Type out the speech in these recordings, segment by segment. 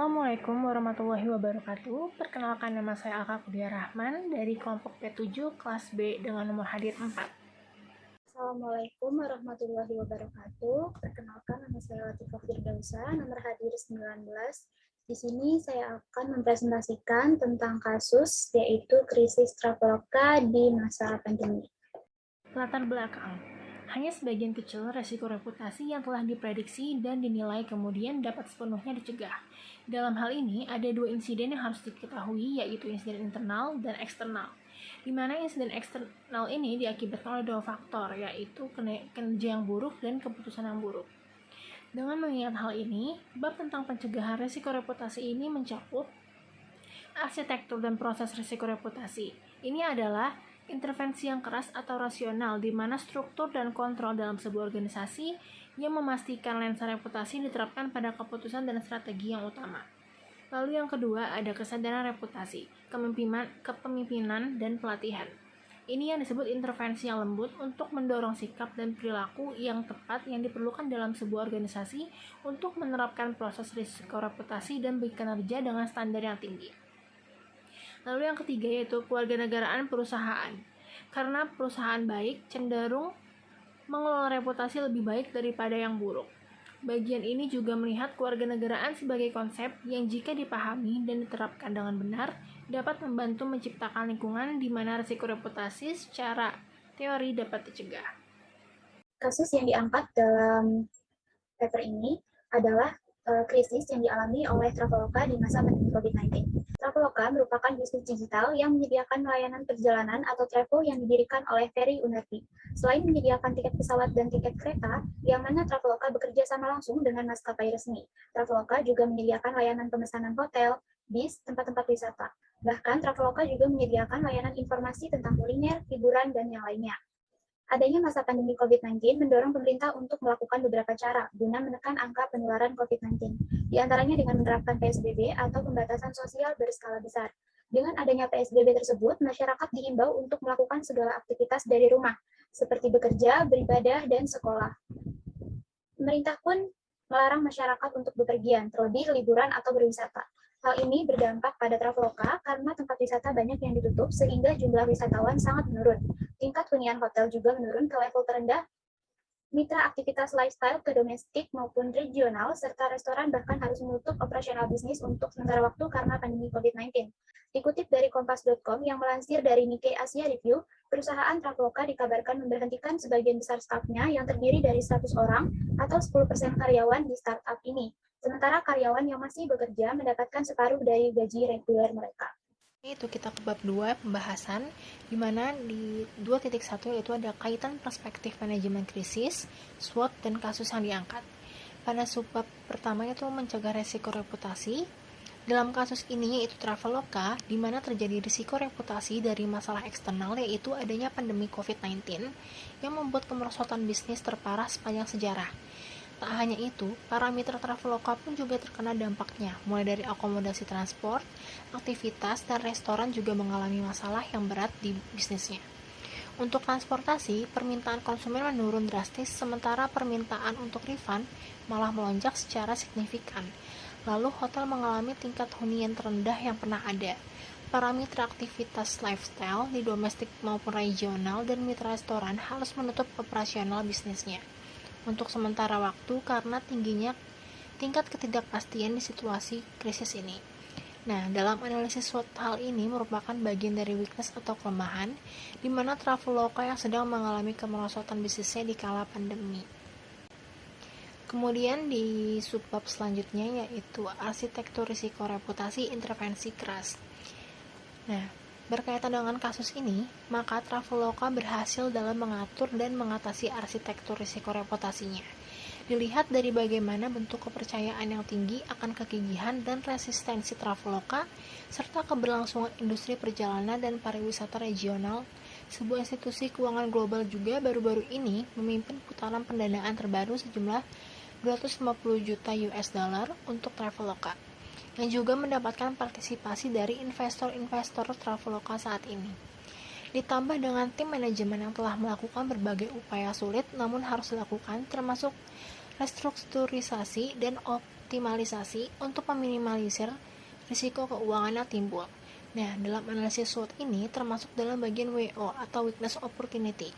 Assalamualaikum warahmatullahi wabarakatuh. Perkenalkan, nama saya Alka Kudia Rahman dari kelompok P7 kelas B dengan nomor hadir 4. Assalamualaikum warahmatullahi wabarakatuh. Perkenalkan, nama saya Latifah Firdausa, nomor hadir 19. Di sini saya akan mempresentasikan tentang kasus yaitu krisis Traveloka di masa pandemi. Latar belakang. Hanya sebagian kecil resiko reputasi yang telah diprediksi dan dinilai kemudian dapat sepenuhnya dicegah. Dalam hal ini, ada dua insiden yang harus diketahui, yaitu insiden internal dan eksternal. Di mana insiden eksternal ini diakibatkan oleh dua faktor, yaitu kinerja yang buruk dan keputusan yang buruk. Dengan mengingat hal ini, bab tentang pencegahan risiko reputasi ini mencakup arsitektur dan proses risiko reputasi. Ini adalah intervensi yang keras atau rasional, di mana struktur dan kontrol dalam sebuah organisasi yang memastikan lensa reputasi diterapkan pada keputusan dan strategi yang utama. Lalu yang kedua, ada kesadaran reputasi, kepemimpinan, dan pelatihan. Ini yang disebut intervensi yang lembut untuk mendorong sikap dan perilaku yang tepat yang diperlukan dalam sebuah organisasi untuk menerapkan proses risiko reputasi dan bekerja dengan standar yang tinggi. Lalu yang ketiga yaitu kewarganegaraan perusahaan. Karena perusahaan baik cenderung mengelola reputasi lebih baik daripada yang buruk. Bagian ini juga melihat kewarganegaraan sebagai konsep yang jika dipahami dan diterapkan dengan benar dapat membantu menciptakan lingkungan di mana risiko reputasi secara teori dapat dicegah. Kasus yang diangkat dalam paper ini adalah krisis yang dialami oleh Traveloka di masa pandemi COVID-19. Traveloka merupakan bisnis digital yang menyediakan layanan perjalanan atau travel yang didirikan oleh Ferry Unardi. Selain menyediakan tiket pesawat dan tiket kereta, yang mana Traveloka bekerja sama langsung dengan maskapai resmi. Traveloka juga menyediakan layanan pemesanan hotel, bis, tempat-tempat wisata. Bahkan Traveloka juga menyediakan layanan informasi tentang kuliner, hiburan, dan yang lainnya. Adanya masa pandemi COVID-19 mendorong pemerintah untuk melakukan beberapa cara guna menekan angka penularan COVID-19, di antaranya dengan menerapkan PSBB atau pembatasan sosial berskala besar. Dengan adanya PSBB tersebut, masyarakat diimbau untuk melakukan segala aktivitas dari rumah, seperti bekerja, beribadah, dan sekolah. Pemerintah pun melarang masyarakat untuk bepergian, terlebih liburan atau berwisata. Hal ini berdampak pada Traveloka karena tempat wisata banyak yang ditutup sehingga jumlah wisatawan sangat menurun. Tingkat hunian hotel juga menurun ke level terendah. Mitra aktivitas lifestyle ke domestik maupun regional, serta restoran bahkan harus menutup operasional bisnis untuk sementara waktu karena pandemi COVID-19. Dikutip dari Kompas.com yang melansir dari Nikkei Asia Review, perusahaan Traveloka dikabarkan memberhentikan sebagian besar stafnya yang terdiri dari 100 orang atau 10% karyawan di startup ini. Sementara karyawan yang masih bekerja mendapatkan separuh dari gaji reguler mereka. Itu kita ke bab 2 pembahasan, di mana di 2.1 yaitu ada kaitan perspektif manajemen krisis, SWOT, dan kasus yang diangkat. Pada subbab pertama itu mencegah resiko reputasi. Dalam kasus ini yaitu Traveloka, di mana terjadi risiko reputasi dari masalah eksternal yaitu adanya pandemi COVID-19 yang membuat kemerosotan bisnis terparah sepanjang sejarah. Tak hanya itu, para mitra Traveloka pun juga terkena dampaknya, mulai dari akomodasi transport, aktivitas, dan restoran juga mengalami masalah yang berat di bisnisnya. Untuk transportasi, permintaan konsumen menurun drastis, sementara permintaan untuk refund malah melonjak secara signifikan. Lalu hotel mengalami tingkat hunian terendah yang pernah ada. Para mitra aktivitas lifestyle di domestik maupun regional dan mitra restoran harus menutup operasional bisnisnya untuk sementara waktu karena tingginya tingkat ketidakpastian di situasi krisis ini. Nah, dalam analisis SWOT hal ini merupakan bagian dari weakness atau kelemahan, di mana Traveloka yang sedang mengalami kemerosotan bisnisnya di kala pandemi. Kemudian di subbab selanjutnya yaitu arsitektur risiko reputasi intervensi keras. Nah, berkaitan dengan kasus ini, maka Traveloka berhasil dalam mengatur dan mengatasi arsitektur risiko reputasinya. Dilihat dari bagaimana bentuk kepercayaan yang tinggi akan kegigihan dan resistensi Traveloka, serta keberlangsungan industri perjalanan dan pariwisata regional, sebuah institusi keuangan global juga baru-baru ini memimpin putaran pendanaan terbaru sejumlah 250 juta US dollar untuk Traveloka, yang juga mendapatkan partisipasi dari investor-investor Traveloka saat ini. Ditambah dengan tim manajemen yang telah melakukan berbagai upaya sulit namun harus dilakukan, termasuk restrukturisasi dan optimalisasi untuk meminimalisir risiko keuangan yang timbul. Nah, dalam analisis SWOT ini termasuk dalam bagian WO atau Weakness Opportunity,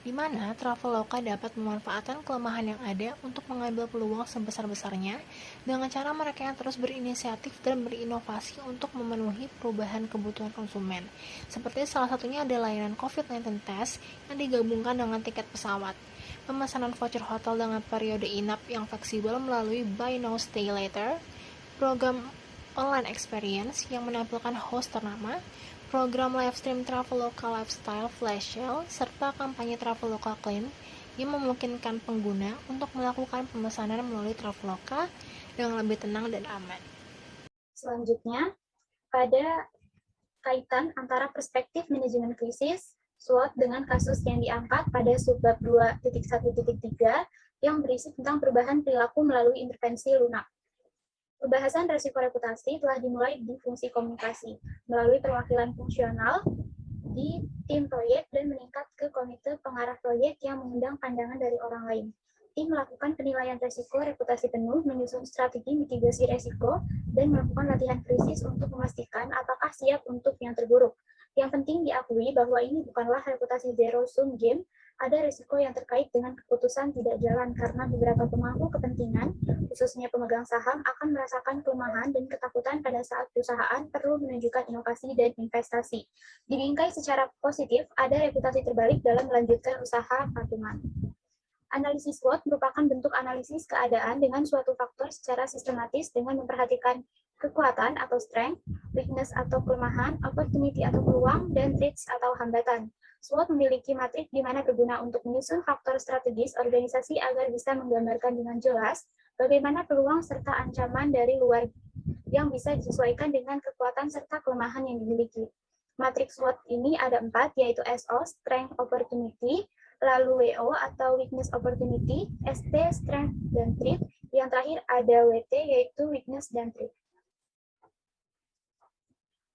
di mana Traveloka dapat memanfaatkan kelemahan yang ada untuk mengambil peluang sebesar-besarnya dengan cara mereka yang terus berinisiatif dan berinovasi untuk memenuhi perubahan kebutuhan konsumen. Seperti salah satunya ada layanan COVID-19 test yang digabungkan dengan tiket pesawat, pemesanan voucher hotel dengan periode inap yang fleksibel melalui Buy Now Stay Later, program online experience yang menampilkan host ternama, program livestream Traveloka Lifestyle Flash Sale, serta kampanye Traveloka Clean yang memungkinkan pengguna untuk melakukan pemesanan melalui Traveloka dengan lebih tenang dan aman. Selanjutnya, pada kaitan antara perspektif manajemen krisis, SWOT dengan kasus yang diangkat pada subbab 2.1.3 yang berisi tentang perubahan perilaku melalui intervensi lunak. Pembahasan resiko reputasi telah dimulai di fungsi komunikasi melalui perwakilan fungsional di tim proyek dan meningkat ke komite pengarah proyek yang mengundang pandangan dari orang lain. Tim melakukan penilaian resiko reputasi penuh, menyusun strategi mitigasi resiko, dan melakukan latihan krisis untuk memastikan apakah siap untuk yang terburuk. Yang penting diakui bahwa ini bukanlah reputasi zero-sum game, ada risiko yang terkait dengan keputusan tidak jalan karena beberapa pemangku kepentingan, khususnya pemegang saham, akan merasakan kelemahan dan ketakutan pada saat perusahaan perlu menunjukkan inovasi dan investasi. Dibingkai secara positif, ada reputasi terbalik dalam melanjutkan usaha patungan. Analisis SWOT merupakan bentuk analisis keadaan dengan suatu faktor secara sistematis dengan memperhatikan kekuatan atau strength, weakness atau kelemahan, opportunity atau peluang, dan threats atau hambatan. SWOT memiliki matrik di mana berguna untuk menyusun faktor strategis organisasi agar bisa menggambarkan dengan jelas bagaimana peluang serta ancaman dari luar yang bisa disesuaikan dengan kekuatan serta kelemahan yang dimiliki. Matrik SWOT ini ada 4, yaitu SO, Strength Opportunity, lalu WO atau Weakness Opportunity, ST, Strength dan Threat, yang terakhir ada WT, yaitu Weakness dan Threat.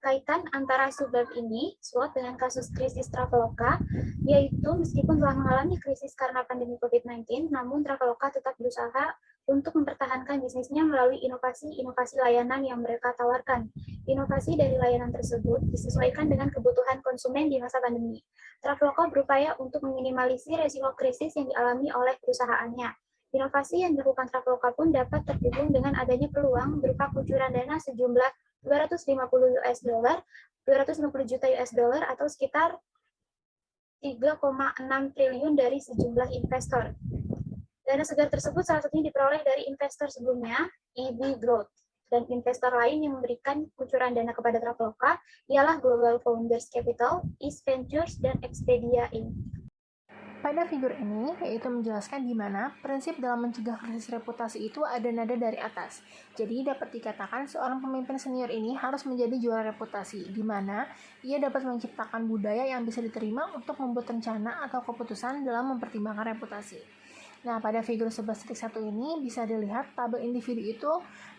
Kaitan antara subbab ini, SWOT dengan kasus krisis Traveloka, yaitu meskipun telah mengalami krisis karena pandemi COVID-19, namun Traveloka tetap berusaha untuk mempertahankan bisnisnya melalui inovasi layanan yang mereka tawarkan. Inovasi dari layanan tersebut disesuaikan dengan kebutuhan konsumen di masa pandemi. Traveloka berupaya untuk meminimalisir resiko krisis yang dialami oleh perusahaannya. Inovasi yang dilakukan Traveloka pun dapat terhubung dengan adanya peluang berupa kucuran dana sejumlah 250 juta US dollar atau sekitar 3,6 triliun dari sejumlah investor. Dana segar tersebut salah satunya diperoleh dari investor sebelumnya, EB Growth, dan investor lain yang memberikan kucuran dana kepada Traveloka ialah Global Founders Capital, East Ventures, dan Expedia Inc. Pada figur ini, yaitu menjelaskan di mana prinsip dalam mencegah krisis reputasi itu ada nada dari atas. Jadi dapat dikatakan seorang pemimpin senior ini harus menjadi juara reputasi, di mana ia dapat menciptakan budaya yang bisa diterima untuk membuat rencana atau keputusan dalam mempertimbangkan reputasi. Nah, pada figur 11.1 ini bisa dilihat tabel individu itu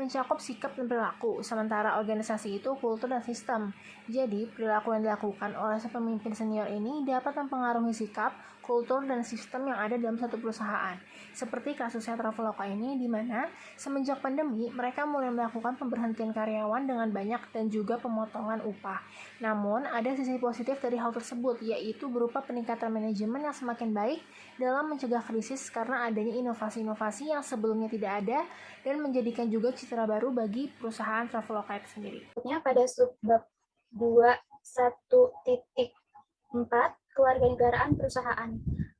mencakup sikap dan perilaku, sementara organisasi itu kultur dan sistem. Jadi, perilaku yang dilakukan oleh pemimpin senior ini dapat mempengaruhi sikap, kultur, dan sistem yang ada dalam satu perusahaan. Seperti kasusnya Traveloka ini, di mana semenjak pandemi, mereka mulai melakukan pemberhentian karyawan dengan banyak dan juga pemotongan upah. Namun, ada sisi positif dari hal tersebut, yaitu berupa peningkatan manajemen yang semakin baik dalam mencegah krisis karena adanya inovasi-inovasi yang sebelumnya tidak ada dan menjadikan juga citra baru bagi perusahaan Traveloka itu sendiri. Pada subbab 2.1.4, kewarganegaraan perusahaan.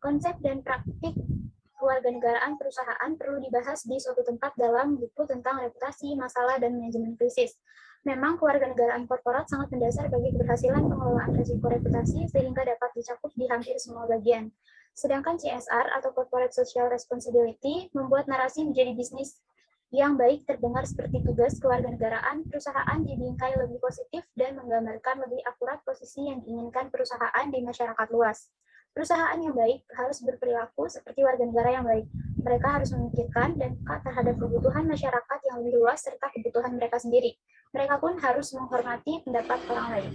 Konsep dan praktik kewarganegaraan perusahaan perlu dibahas di suatu tempat dalam buku tentang reputasi, masalah, dan manajemen krisis. Memang kewarganegaraan korporat sangat mendasar bagi keberhasilan pengelolaan risiko reputasi sehingga dapat dicakup di hampir semua bagian. Sedangkan CSR atau Corporate Social Responsibility membuat narasi menjadi bisnis yang baik terdengar seperti tugas kewarganegaraan perusahaan dibingkai lebih positif dan menggambarkan lebih akurat posisi yang diinginkan perusahaan di masyarakat luas. Perusahaan yang baik harus berperilaku seperti warga negara yang baik. Mereka harus memikirkan dan peka terhadap kebutuhan masyarakat yang lebih luas serta kebutuhan mereka sendiri. Mereka pun harus menghormati pendapat orang lain.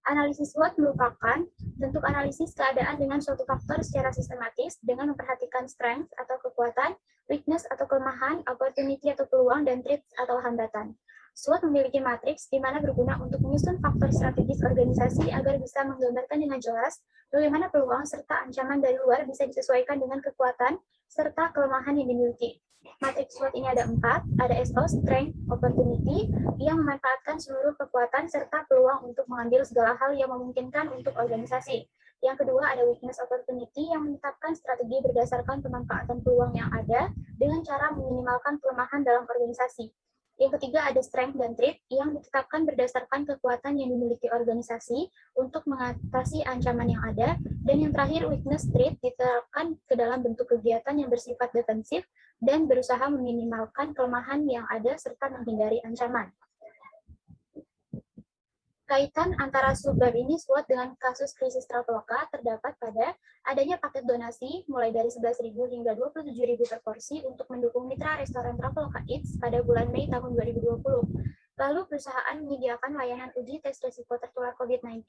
Analisis SWOT merupakan bentuk analisis keadaan dengan suatu faktor secara sistematis dengan memperhatikan strength atau kekuatan, weakness atau kelemahan, opportunity atau peluang, dan threats atau hambatan. SWOT memiliki matriks di mana berguna untuk menyusun faktor strategis organisasi agar bisa menggambarkan dengan jelas bagaimana peluang serta ancaman dari luar bisa disesuaikan dengan kekuatan serta kelemahan yang dimiliki. Matriks SWOT ini ada 4, ada SO, Strength, Opportunity, yang memanfaatkan seluruh kekuatan serta peluang untuk mengambil segala hal yang memungkinkan untuk organisasi. Yang kedua ada Weakness Opportunity, yang menetapkan strategi berdasarkan pemanfaatan peluang yang ada dengan cara meminimalkan kelemahan dalam organisasi. Yang ketiga ada Strength dan Threat, yang ditetapkan berdasarkan kekuatan yang dimiliki organisasi untuk mengatasi ancaman yang ada. Dan yang terakhir Weakness Threat diterapkan ke dalam bentuk kegiatan yang bersifat defensif dan berusaha meminimalkan kelemahan yang ada serta menghindari ancaman. Kaitan antara subbab ini SWOT dengan kasus krisis Traveloka terdapat pada adanya paket donasi mulai dari 11.000 hingga 27.000 per porsi untuk mendukung mitra restoran Traveloka Eats pada bulan Mei tahun 2020. Lalu perusahaan menyediakan layanan uji tes risiko tertular COVID-19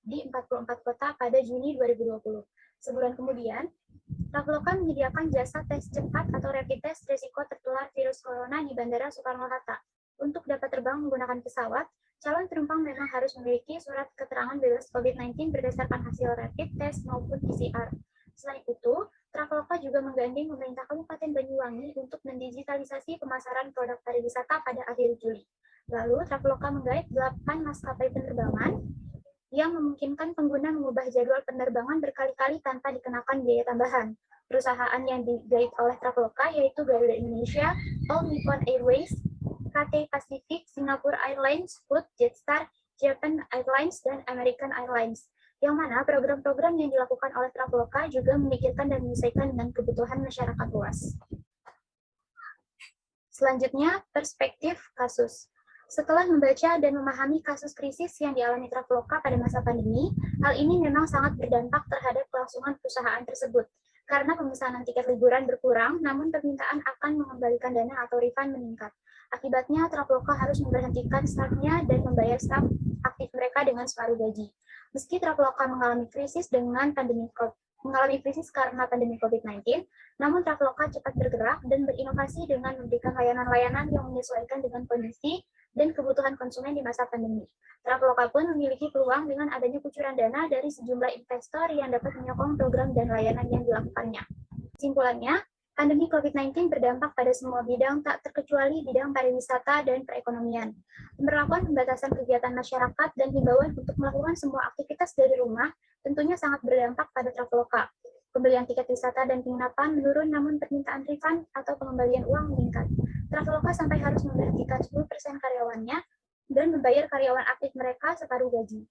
di 44 kota pada Juni 2020. Sebulan kemudian, Traveloka menyediakan jasa tes cepat atau rapid test risiko tertular virus corona di Bandara Soekarno-Hatta. Untuk dapat terbang menggunakan pesawat, calon penumpang memang harus memiliki surat keterangan bebas COVID-19 berdasarkan hasil rapid test maupun PCR. Selain itu, Traveloka juga menggandeng pemerintah Kabupaten Banyuwangi untuk mendigitalisasi pemasaran produk pariwisata pada akhir Juli. Lalu, Traveloka menggait 8 maskapai penerbangan yang memungkinkan pengguna mengubah jadwal penerbangan berkali-kali tanpa dikenakan biaya tambahan. Perusahaan yang digait oleh Traveloka yaitu Garuda Indonesia, All Nippon Airways, Cathay Pacific, Singapore Airlines, Scoot, Jetstar, Japan Airlines, dan American Airlines. Yang mana program-program yang dilakukan oleh Traveloka juga memikirkan dan menyesuaikan dengan kebutuhan masyarakat luas. Selanjutnya, perspektif kasus. Setelah membaca dan memahami kasus krisis yang dialami Traveloka pada masa pandemi, hal ini memang sangat berdampak terhadap kelangsungan perusahaan tersebut. Karena pemesanan tiket liburan berkurang, namun permintaan akan mengembalikan dana atau refund meningkat. Akibatnya, Traveloka harus memberhentikan stafnya dan membayar staf aktif mereka dengan separuh gaji. Meski Traveloka mengalami krisis karena pandemi COVID-19, namun Traveloka cepat bergerak dan berinovasi dengan memberikan layanan-layanan yang menyesuaikan dengan kondisi dan kebutuhan konsumen di masa pandemi. Traveloka pun memiliki peluang dengan adanya kucuran dana dari sejumlah investor yang dapat menyokong program dan layanan yang dilakukannya. Kesimpulannya, pandemi COVID-19 berdampak pada semua bidang, tak terkecuali bidang pariwisata dan perekonomian. Pemberlakuan pembatasan kegiatan masyarakat dan himbauan untuk melakukan semua aktivitas dari rumah tentunya sangat berdampak pada Traveloka. Pembelian tiket wisata dan penginapan menurun, namun permintaan refund atau pengembalian uang meningkat. Traveloka sampai harus memberhentikan 10% karyawannya dan membayar karyawan aktif mereka separuh gaji.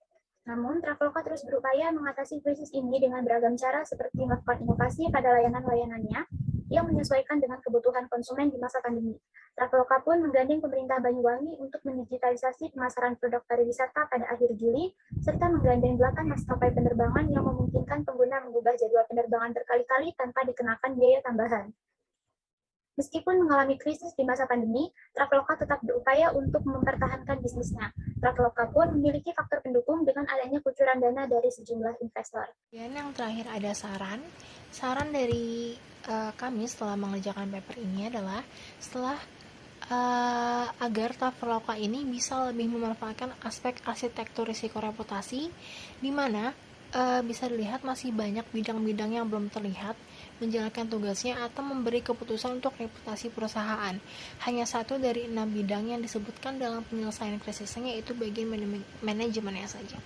Namun, Traveloka terus berupaya mengatasi krisis ini dengan beragam cara seperti melakukan inovasi pada layanan-layanannya yang menyesuaikan dengan kebutuhan konsumen di masa pandemi. Traveloka pun menggandeng pemerintah Banyuwangi untuk mendigitalisasi pemasaran produk pariwisata pada akhir Juli, serta menggandeng 8 maskapai penerbangan yang memungkinkan pengguna mengubah jadwal penerbangan berkali-kali tanpa dikenakan biaya tambahan. Meskipun mengalami krisis di masa pandemi, Traveloka tetap berupaya untuk mempertahankan bisnisnya. Traveloka pun memiliki faktor pendukung dengan adanya kucuran dana dari sejumlah investor. Dan yang terakhir ada saran dari kami setelah mengerjakan paper ini adalah agar Traveloka ini bisa lebih memanfaatkan aspek arsitektur risiko reputasi, di mana bisa dilihat masih banyak bidang-bidang yang belum terlihat menjalankan tugasnya atau memberi keputusan untuk reputasi perusahaan. Hanya 1 dari 6 bidang yang disebutkan dalam penyelesaian krisisnya, yaitu bagian manajemennya saja.